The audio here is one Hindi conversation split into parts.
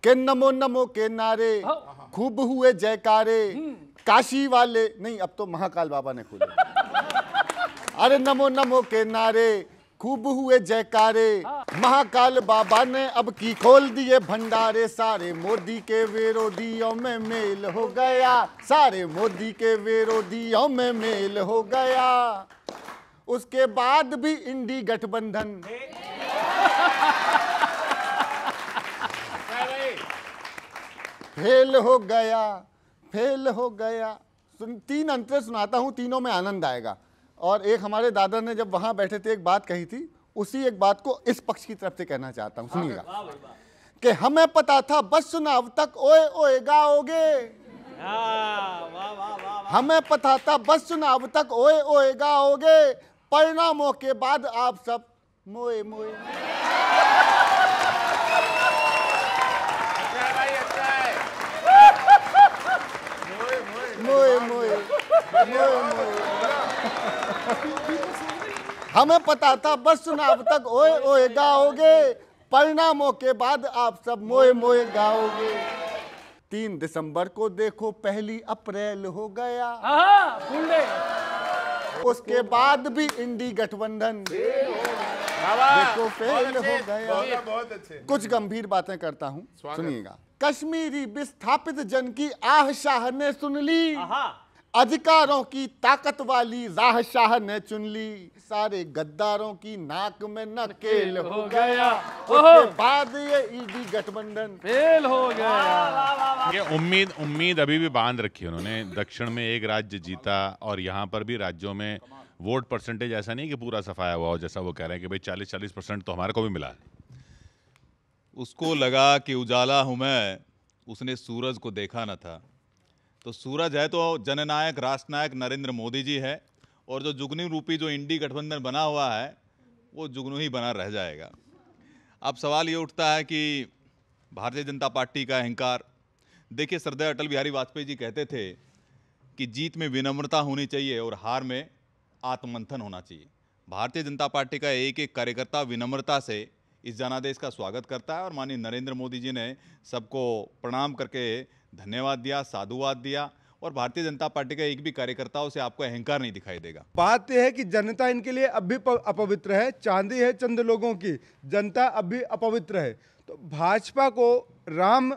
के नमो नमो के नारे खूब हुए जयकारे, काशी वाले नहीं, अब तो महाकाल बाबा ने खोले। अरे नमो नमो के नारे खूब हुए जयकारे, महाकाल बाबा ने अब की खोल दिए भंडारे। सारे मोदी के विरोधियों में मेल हो गया, सारे मोदी के विरोधियों में मेल हो गया। उसके बाद भी इंडी गठबंधन फेल हो गया, फेल हो गया। तीन अंतरे सुनाता हूं, तीनों में आनंद आएगा। और एक हमारे दादा ने जब वहां बैठे थे एक बात कही थी, उसी एक बात को इस पक्ष की तरफ से कहना चाहता हूं, सुनिएगा। कि हमें पता था बस चुनाव तक ओए ओए गाओगे, हमें पता था बस चुनाव तक ओए ओए गाओगे, परिणामों के बाद आप सब मोए मोए। मोए मोए मोए मोए। हमें पता था बस चुनाव तक ओए ओए गाओगे, परिणामों के बाद आप सब मोए मोए गाओगे। 3 दिसंबर को देखो 1 अप्रैल हो गया, उसके बाद भी इंडी गठबंधन देखो फेल हो गया। बहुत अच्छे। कुछ गंभीर बातें करता हूं, सुनिएगा। कश्मीरी विस्थापित जन की आह शाह ने सुन ली, अधिकारों की ताकत वाली राह शाह ने चुन ली। सारे गद्दारों की नाक में नकेल हो गया, उसके बाद ये ईडी गठबंधन फेल हो गया। ये उम्मीद अभी भी बांध रखी है उन्होंने। दक्षिण में एक राज्य जीता और यहाँ पर भी राज्यों में वोट परसेंटेज ऐसा नहीं कि पूरा सफाया हुआ हो, जैसा वो कह रहे हैं कि भाई 40-40% तो हमारे को भी मिला है। उसको लगा कि उजाला हूं मैं, उसने सूरज को देखा न था। तो सूरज है तो जननायक राष्ट्रनायक नरेंद्र मोदी जी है, और जो जुगनू रूपी जो इंडी गठबंधन बना हुआ है वो जुगनू ही बना रह जाएगा। अब सवाल ये उठता है कि भारतीय जनता पार्टी का अहंकार। देखिए, श्रद्धेय अटल बिहारी वाजपेयी जी कहते थे कि जीत में विनम्रता होनी चाहिए और हार में आत्ममंथन होना चाहिए। भारतीय जनता पार्टी का एक एक कार्यकर्ता विनम्रता से इस जनादेश का स्वागत करता है, और माननीय नरेंद्र मोदी जी ने सबको प्रणाम करके धन्यवाद दिया, साधुवाद दिया, और भारतीय जनता पार्टी का एक भी कार्यकर्ताओं से आपको अहंकार नहीं दिखाई देगा। बात यह है कि जनता इनके लिए अब भी अपवित्र है, चांदी है चंद लोगों की, जनता अब भी अपवित्र है। तो भाजपा को राम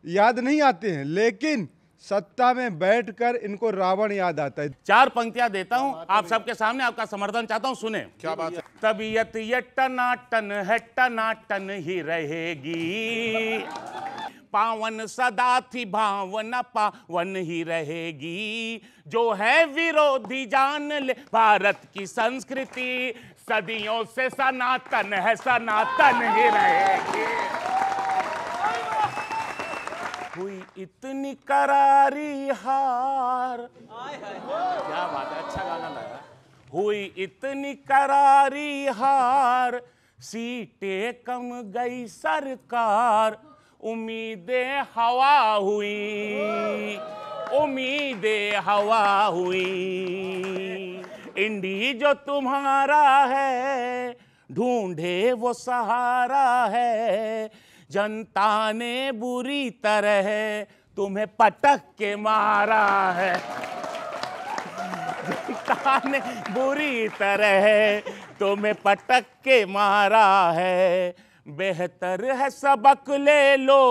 याद नहीं आते हैं, लेकिन सत्ता में बैठकर इनको रावण याद आता है। 4 पंक्तियां देता हूं आप सबके सामने, आपका समर्थन चाहता हूं, सुने। क्या बात है। तबीयत ये टनाटन है, टनाटन ही रहेगी, पावन सदा थी भावना पावन ही रहेगी, जो है विरोधी जान ले भारत की संस्कृति, सदियों से सनातन है, सनातन ही रहेगी। हुई इतनी करारी हार, क्या बात है, अच्छा गाना लगा। हुई इतनी करारी हार, सीटें कम गई सरकार, उम्मीदें हवा हुई, उम्मीदें हवा हुई। इंडी जो तुम्हारा है, ढूंढे वो सहारा है, जनता ने बुरी तरह तुम्हें पटक के मारा है, जनता ने बुरी तरह तुम्हें पटक के मारा है। बेहतर है सबक ले लो,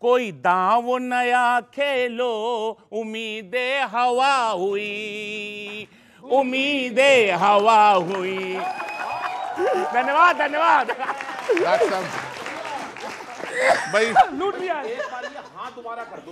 कोई दांव नया खेलो, उम्मीदें हवा हुई, उम्मीदें हवा हुई। धन्यवाद, धन्यवाद भाई लूट लिया। एक बार ये हाथ दोबारा कर दो।